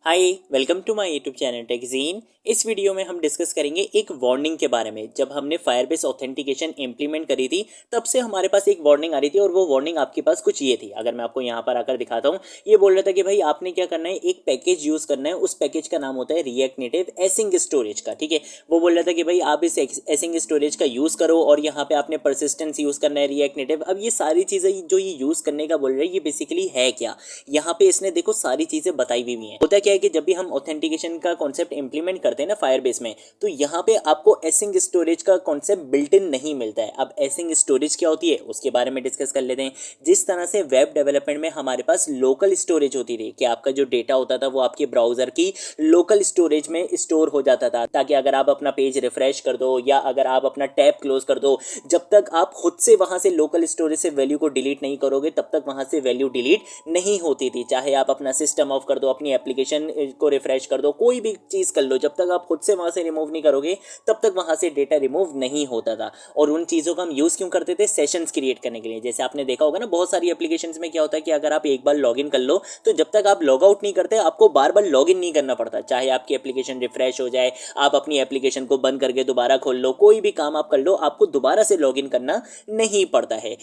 Hi welcome to my YouTube channel टेकजीन। इस video में हम डिस्कस करेंगे एक वार्निंग के बारे में। जब हमने फायरबेस ऑथेंटिकेशन इंप्लीमेंट करी थी तब से हमारे पास एक वार्निंग आ रही थी और वो वार्निंग आपके पास कुछ ये थी। अगर मैं आपको यहाँ पर आकर दिखाता हूँ, ये बोल रहा था कि भाई आपने क्या करना है, एक पैकेज यूज करना है। उस पैकेज का नाम होता है रिएक्ट नेटिव एसिंग स्टोरेज का। ठीक है, वो बोल रहा था कि भाई आप इस एसिंग स्टोरेज का यूज करो और यहाँ पे आपने परसिस्टेंस यूज करना है रिएक्ट नेटिव। अब ये सारी चीजें जो ये यूज करने का बोल रहे हैं, ये बेसिकली है क्या, यहाँ पे इसने देखो सारी चीजें बताई हुई है। होता क्या है कि जब भी हम ऑथेंटिकेशन का कॉन्सेप्ट इंप्लीमेंट करते हैं ना फायरबेस में, तो यहाँ पे आपको एसिंग स्टोरेज का कॉन्सेप्ट बिल्ट इन नहीं मिलता है। अब एसिंग स्टोरेज क्या होती है उसके बारे में डिस्कस कर लेते हैं। जिस तरह से वेब डेवलपमेंट में हमारे पास लोकल स्टोरेज होती थी कि आपका जो डेटा होता था वो आपके ब्राउजर की लोकल स्टोरेज में स्टोर हो जाता था, ताकि अगर आप अपना पेज रिफ्रेश कर दो या अगर आप अपना टैब क्लोज कर दो, जब तक आप खुद से वहां से लोकल स्टोरेज से वैल्यू को डिलीट नहीं करोगे तब तक वहां से वैल्यू डिलीट नहीं होती थी। चाहे आप अपना सिस्टम ऑफ कर दो, अपनी एप्लीकेशन को रिफ्रेश कर दो, कोई भी चीज कर लो, जब तक आप खुद से वहां से रिमूव नहीं करोगे तब तक वहां से डेटा रिमूव नहीं होता था। और उन चीजों का हम यूज क्यों करते थे, सेशंस क्रिएट करने के लिए। जैसे आपने देखा होगा ना, बहुत सारी एप्लीकेशंस में क्या होता है कि अगर आप एक बार लॉगिन कर लो तो जब तक आप लॉग आउट नहीं करते आपको बार बार लॉगिन नहीं करना पड़ता। चाहे आपकी एप्लीकेशन रिफ्रेश हो जाए, आप अपनी एप्लीकेशन को बंद करके दोबारा खोल लो, कोई भी काम आप कर लो, आपको दोबारा से लॉगिन करना नहीं पड़ता है।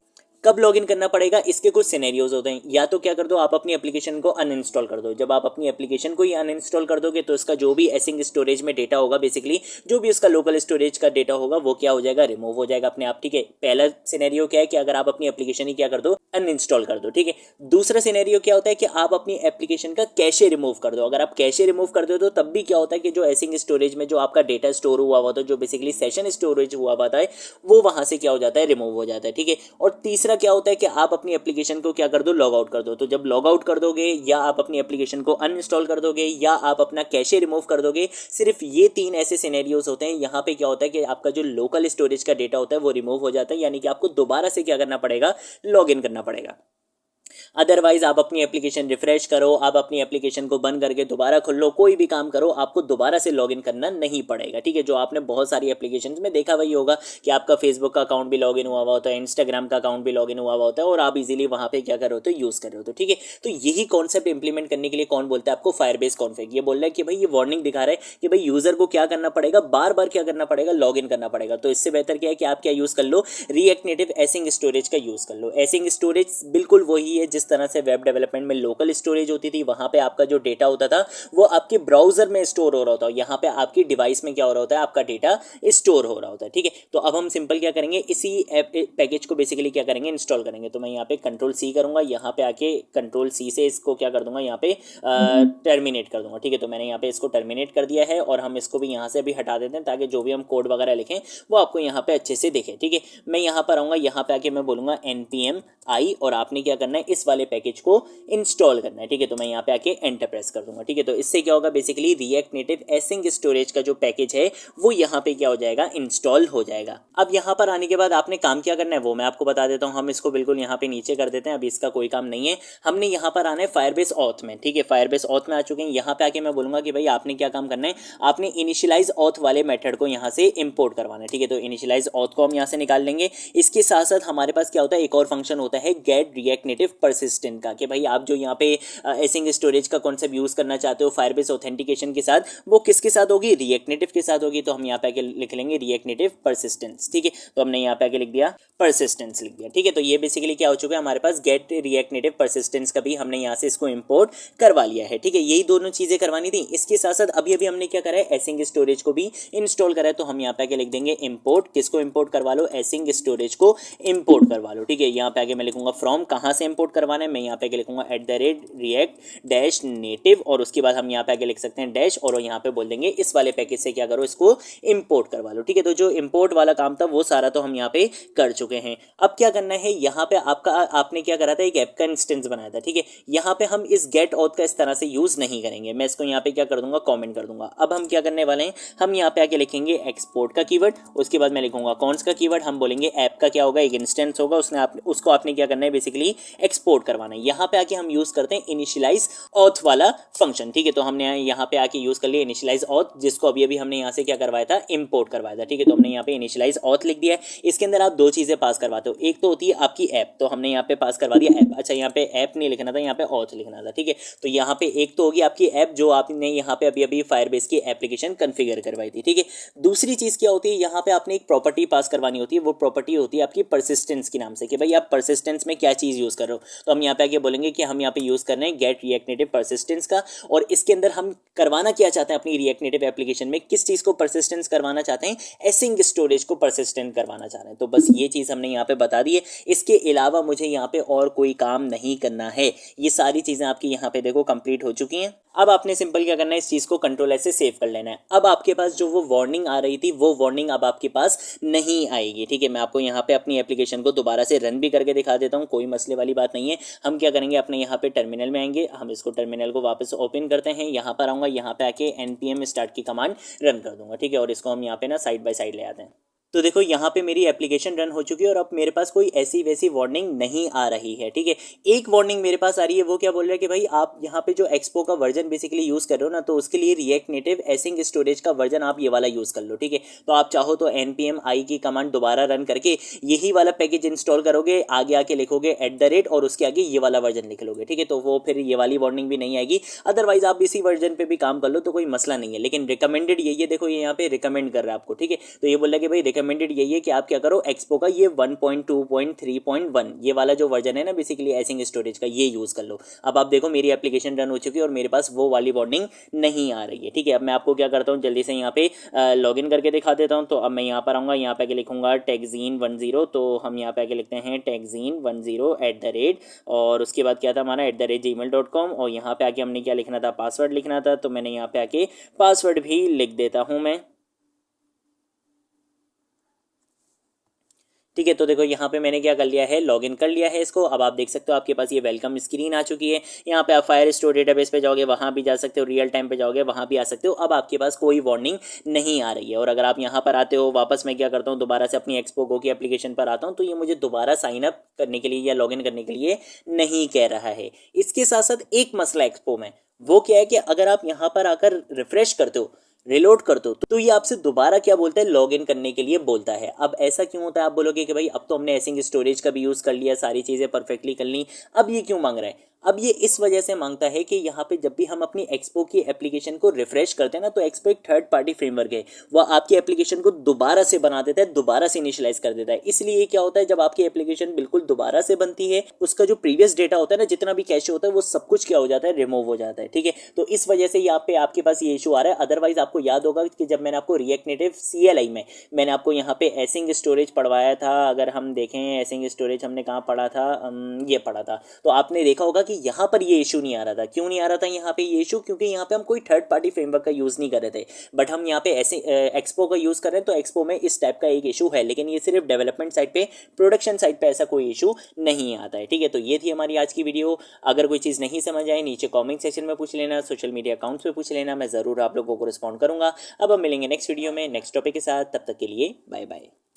कब लॉगिन करना पड़ेगा, इसके कुछ सिनेरियोज होते हैं। या तो क्या कर दो, आप अपनी एप्लीकेशन को अनइंस्टॉल कर दो। जब आप अपनी एप्लीकेशन को ही अनइंस्टॉल कर दोगे तो इसका जो भी एसिंग स्टोरेज में डेटा होगा, बेसिकली जो भी उसका लोकल स्टोरेज का डेटा होगा, वो क्या हो जाएगा, रिमूव हो जाएगा अपने आप। ठीक है, पहला सिनेरियो क्या है कि अगर आप अपनी एप्लीकेशन ही क्या कर दो, अनइंस्टॉल कर दो। ठीक है, दूसरा सिनेरियो क्या होता है कि आप अपनी एप्लीकेशन का कैशे रिमूव कर दो। अगर आप कैशे रिमूव कर दो तो तब भी क्या होता है कि जो एसिंग स्टोरेज में जो आपका डेटा स्टोर हुआ हुआ था, जो बेसिकली सेशन स्टोरेज हुआ हुआ था, वो वहां से क्या हो जाता है, रिमूव हो जाता है। ठीक है, और तीसरा क्या होता है कि आप अपनी एप्लीकेशन को क्या कर दो, लॉग आउट कर दो। तो जब लॉग आउट कर दोगे या आप अपनी एप्लीकेशन को अनइंस्टॉल कर दोगे या आप अपना कैशे रिमूव कर दोगे, सिर्फ ये तीन ऐसे सिनेरियोज होते हैं। यहाँ पे क्या होता है कि आपका जो लोकल स्टोरेज का डेटा होता है वो रिमूव हो जाता है, यानी कि आपको दोबारा से क्या करना पड़ेगा, लॉग इन करना पड़ेगा। अदरवाइज आप अपनी एप्लीकेशन रिफ्रेश करो, आप अपनी एप्लीकेशन को बंद करके दोबारा खोल लो, कोई भी काम करो, आपको दोबारा से लॉगिन करना नहीं पड़ेगा। ठीक है, जो आपने बहुत सारी एप्लीकेशंस में देखा वही होगा कि आपका फेसबुक का अकाउंट भी लॉगिन हुआ हुआ होता है, इंस्टाग्राम का अकाउंट भी लॉगिन हुआ हुआ होता है और आप इजीली वहां पे क्या कर रहे हो, तो यूज कर रहे हो। तो ठीक है, तो यही कॉन्सेप्ट इंप्लीमेंट करने के लिए कौन बोलता है आपको, फायरबेस कॉन्फिग। ये बोल रहा है कि भाई ये वार्निंग दिखा रहा है कि भाई यूजर को क्या करना पड़ेगा, बार बार क्या करना पड़ेगा, लॉगिन करना पड़ेगा। तो इससे बेहतर क्या है कि आप क्या यूज कर लो, रिएक्ट नेटिव एसिंग स्टोरेज का यूज कर लो। एसिंग स्टोरेज बिल्कुल वही है जिस तरह से वेब डेवलपमेंट में लोकल स्टोरेज होती थी, वहां पे आपका जो डेटा होता था वो आपके ब्राउजर में स्टोर हो रहा होता है, यहाँ पे आपकी डिवाइस में क्या हो रहा होता है, आपका डेटा स्टोर हो रहा होता है। ठीक है, तो अब हम सिंपल क्या करेंगे, इसी पैकेज को बेसिकली क्या करेंगे, इंस्टॉल करेंगे। तो मैं यहाँ पे कंट्रोल सी करूंगा, यहाँ पे आके कंट्रोल सी से इसको क्या कर दूंगा, यहाँ पे टर्मिनेट कर दूंगा। ठीक है, तो मैंने यहाँ पे इसको टर्मिनेट कर दिया है और हम इसको भी यहाँ से भी हटा देते हैं ताकि जो भी हम कोड वगैरह लिखें वो आपको यहाँ पे अच्छे से दिखे। ठीक है, मैं यहाँ पर आऊँगा, यहाँ पे आके मैं बोलूँगा npm i और आपने क्या करना है, इस वाले पैकेज को इंस्टॉल करना है। ठीक है, तो मैं यहाँ पे आके एंटर प्रेस कर दूंगा। ठीक है, तो इससे क्या होगा, बेसिकली रिएक्ट नेटिव एसिंग स्टोरेज का जो पैकेज है वो यहाँ पे क्या हो जाएगा, इंस्टॉल हो जाएगा। अब यहाँ पर आने के बाद आपने काम क्या करना है वो मैं आपको बता देता हूँ। हम इसको बिल्कुल यहाँ पे नीचे कर देते हैं, अभी इसका कोई काम नहीं है। हमने यहाँ पर आना है फायरबेस ऑथ में। ठीक है, फायरबेस ऑथ में आ चुके हैं। यहाँ पे आके मैं बोलूंगा कि भाई आपने क्या काम करना है, आपने इनिशियलाइज ऑथ वाले मेथड को यहाँ से इंपोर्ट करवाना है। ठीक है, तो इनिशियलाइज ऑथ को हम यहाँ से निकाल लेंगे। इसके साथ साथ हमारे पास क्या होता है, एक और फंक्शन होता है गेट रिएक्ट नेटिव परसिस्टेंट का, कि भाई आप जो यहाँ पे एसिंग स्टोरेज का कॉन्सेप्ट यूज करना चाहते हो फायरबेस ऑथेंटिकेशन के साथ, वो किसके साथ होगी, रिएक्ट नेटिव के साथ होगी। तो हम यहाँ पे आके लिख लेंगे रिएक्ट नेटिव परसिस्टेंस। ठीक है, तो हमने यहाँ पे आके लिख दिया परसिस्टेंस, लिख दिया। ठीक है, तो ये बेसिकली क्या हो चुका है, हमारे पास गेट रिएक्ट नेटिव परसिस्टेंस का भी हमने यहाँ से इसको इंपोर्ट करवा लिया है। ठीक है, यही दोनों चीजें करवानी थी। इसके साथ साथ अभी अभी हमने क्या करा है, एसिंग स्टोरेज को भी इंस्टॉल करा है। तो हम यहाँ पे आके लिख देंगे इंपोर्ट, किसको इंपोर्ट करवा लो, एसिंग स्टोरेज को इंपोर्ट करवा लो। ठीक है, यहाँ पे आगे मैं लिखूंगा फ्रॉम, कहाँ से इंपोर्ट करवाना है, मैं यहाँ पे आगे लिखूंगा @react डैश नेटिव और उसके बाद हम यहाँ पे आगे लिख सकते हैं डैश और यहाँ पे बोल देंगे इस वाले पैकेज से क्या करो, इसको इंपोर्ट करवा लो। ठीक है, तो जो इंपोर्ट वाला काम था वो सारा तो हम यहाँ पे कर चुके हैं। अब क्या करना है, यहाँ पे आपने क्या करा था, एक ऐप का इंस्टेंस बनाया था। ठीक है, यहाँ पे हम इस गेट ऑथ का इस तरह से यूज नहीं करेंगे। मैं इसको यहाँ पे क्या कर दूंगा, कॉमेंट कर दूंगा। अब हम क्या करने वाले हैं, हम यहाँ पे आके लिखेंगे एक्सपोर्ट का कीवर्ड, उसके बाद मैं लिखूंगा कॉन्स का कीवर्ड। हम बोलेंगे ऐप का क्या होगा, एक इंस्टेंस होगा, उसको आपने क्या करना है, बेसिकली एक्सपोर्ट इम्पोर्ट करवाना है। यहाँ पे आके हम यूज करते हैं इनिशियलाइज ऑथ वाला फंक्शन, ठीक है। तो हमने यहाँ पे आके यूज कर लिया इनिशियलाइज ऑथ, जिसको अभी अभी हमने यहाँ से क्या करवाया था, इम्पोर्ट करवाया था, ठीक है। तो हमने यहाँ पे इनिशियलाइज ऑथ लिख दिया है। इसके अंदर आप दो चीजें पास करवाते हो, एक तो होती है आपकी ऐप, तो हमने यहाँ पे पास करवा दिया ऐप। अच्छा, यहाँ पे ऐप नहीं लिखना था, यहाँ पे ऑथ लिखना था, ठीक है। तो यहाँ पे एक तो होगी आपकी ऐप जो आपने यहाँ पे अभी अभी फायरबेस की एप्लीकेशन कॉन्फ़िगर करवाई थी, ठीक है। दूसरी चीज क्या होती है, यहाँ पे आपने एक प्रॉपर्टी पास करवानी होती है। वो प्रॉपर्टी होती है आपकी परसिस्टेंस के नाम से, कि भाई आप परसिस्टेंस में क्या चीज यूज कर रहे हो। तो हम यहाँ पे आगे बोलेंगे कि हम यहाँ पे यूज कर रहे हैं गेट रिएक्ट नेटिव परसिस्टेंस का, और इसके अंदर हम करवाना क्या चाहते हैं अपनी रिएक्ट नेटिव एप्लीकेशन में, किस चीज को परसिस्टेंस करवाना चाहते हैं, एसिंग स्टोरेज को परसिस्टेंट करवाना चाह रहे हैं। तो बस ये चीज हमने यहाँ पे बता दी है। इसके अलावा मुझे यहाँ पे और कोई काम नहीं करना है। ये सारी चीजें आपकी यहाँ पे देखो कंप्लीट हो चुकी हैं। अब आपने सिंपल क्या करना है, इस चीज को कंट्रोल एस से सेव कर लेना है। अब आपके पास जो वो वार्निंग आ रही थी, वो वार्निंग अब आपके पास नहीं आएगी, ठीक है। मैं आपको यहाँ पे अपनी एप्लीकेशन को दोबारा से रन भी करके दिखा देता हूँ, कोई मसले वाली बात नहीं है। हम क्या करेंगे, अपने यहाँ पे टर्मिनल में आएंगे, हम इसको टर्मिनल को वापस ओपन करते हैं। यहाँ पर आऊँगा, यहाँ पे आके npm स्टार्ट की कमांड रन कर दूंगा, ठीक है। और इसको हम यहाँ पे ना साइड बाय साइड ले आते हैं। तो देखो यहाँ पे मेरी एप्लीकेशन रन हो चुकी है और अब मेरे पास कोई ऐसी वैसी वार्निंग नहीं आ रही है, ठीक है। एक वार्निंग मेरे पास आ रही है, वो क्या बोल रहा है कि भाई आप यहाँ पे जो एक्सपो का वर्जन बेसिकली यूज कर रहे हो ना, तो उसके लिए रिएक्ट नेटिव एसिंग स्टोरेज का वर्जन आप ये वाला यूज कर लो, ठीक है। तो आप चाहो तो npm i की कमांड दोबारा रन करके यही वाला पैकेज इंस्टॉल करोगे, आगे आके लिखोगे @ और उसके आगे ये वाला वर्जन लिख लोगे, ठीक है। तो वो फिर ये वाली वार्निंग भी नहीं आएगी। अदरवाइज आप इसी वर्जन पे भी काम कर लो तो कोई मसला नहीं है। लेकिन रिकमेंडेड यही है, देखो ये यहाँ पे रिकमेंड कर रहा है आपको, ठीक है। तो ये बोल रहा है कि भाई रिकमेंडेड यही है कि आप क्या करो, एक्सपो का ये 1.2.3.1 ये वाला जो वर्जन है ना बेसिकली एसिंग स्टोरेज का, ये यूज कर लो। अब आप देखो मेरी एप्लीकेशन रन हो चुकी है और मेरे पास वो वाली वार्निंग नहीं आ रही है, ठीक है। अब मैं आपको क्या करता हूँ, जल्दी से यहाँ पे लॉगिन करके दिखा देता हूँ। तो अब मैं यहाँ पर आऊँगा, यहाँ पे लिखूंगा techzine10, तो हम यहाँ पे लिखते हैं techzine10 और उसके बाद क्या था हमारा @gmail.com, और यहाँ पे आके हमने क्या लिखना था, पासवर्ड लिखना था। तो मैंने यहाँ पे आके पासवर्ड भी लिख देता हूँ मैं, ठीक है। तो देखो यहाँ पे मैंने क्या कर लिया है, लॉगिन कर लिया है इसको। अब आप देख सकते हो आपके पास ये वेलकम स्क्रीन आ चुकी है। यहाँ पे आप फायर स्टोर डेटाबेस पे जाओगे, वहाँ भी जा सकते हो, रियल टाइम पे जाओगे, वहाँ भी आ सकते हो। अब आपके पास कोई वार्निंग नहीं आ रही है। और अगर आप यहाँ पर आते हो वापस, मैं क्या करता हूँ, दोबारा से अपनी एक्सपो गो की एप्लीकेशन पर आता हूँ, तो ये मुझे दोबारा साइन अप करने के लिए या लॉगिन करने के लिए नहीं कह रहा है। इसके साथ साथ एक मसला एक्सपो में वो क्या है कि अगर आप यहाँ पर आकर रिफ्रेश करते हो, रिलोड कर दो, तो ये आपसे दोबारा क्या बोलता है, लॉग इन करने के लिए बोलता है। अब ऐसा क्यों होता है, आप बोलोगे कि भाई अब तो हमने एसिंग स्टोरेज का भी यूज़ कर लिया, सारी चीज़ें परफेक्टली कर ली, अब ये क्यों मांग रहा है। अब ये इस वजह से मांगता है कि यहाँ पे जब भी हम अपनी एक्सपो की एप्लीकेशन को रिफ्रेश करते हैं ना, तो एक्सपो एक थर्ड पार्टी फ्रेमवर्क है, वह आपकी एप्लीकेशन को दोबारा से बना देता है, दोबारा से इनिशियलाइज कर देता है। इसलिए क्या होता है, जब आपकी एप्लीकेशन बिल्कुल दोबारा से बनती है, उसका जो प्रीवियस डेटा होता है ना, जितना भी कैश होता है, वो सब कुछ क्या हो जाता है, रिमूव हो जाता है, ठीक है। तो इस वजह से यहाँ पे आपके पास ये इशू आ रहा है। अदरवाइज आपको याद होगा कि जब मैंने आपको रिएक्ट नेटिव CLI में मैंने आपको यहाँ पे एसिंग स्टोरेज पढ़वाया था, अगर हम देखें एसिंग स्टोरेज हमने कहाँ पढ़ा था, ये पढ़ा था, तो आपने देखा होगा कि यहाँ पर ये इशू नहीं आ रहा था। क्यों नहीं आ रहा था यहाँ पे ये इशू, क्योंकि यहाँ पे हम कोई थर्ड पार्टी फ्रेमवर्क का यूज़ नहीं कर रहे थे, बट हम यहाँ पे ऐसे एक्सपो का यूज़ कर रहे हैं। तो एक्सपो में इस टाइप का एक इशू है, लेकिन ये सिर्फ डेवलपमेंट साइड पे, प्रोडक्शन साइड पे ऐसा कोई इशू नहीं आता है, ठीक है। तो ये थी हमारी आज की वीडियो। अगर कोई चीज़ नहीं समझ आए, नीचे कॉमेंट सेक्शन में पूछ लेना, सोशल मीडिया अकाउंट्स पे पूछ लेना, मैं ज़रूर आप लोगों को रिस्पॉन्ड करूँगा। अब हम मिलेंगे नेक्स्ट वीडियो में नेक्स्ट टॉपिक के साथ, तब तक के लिए बाय बाय।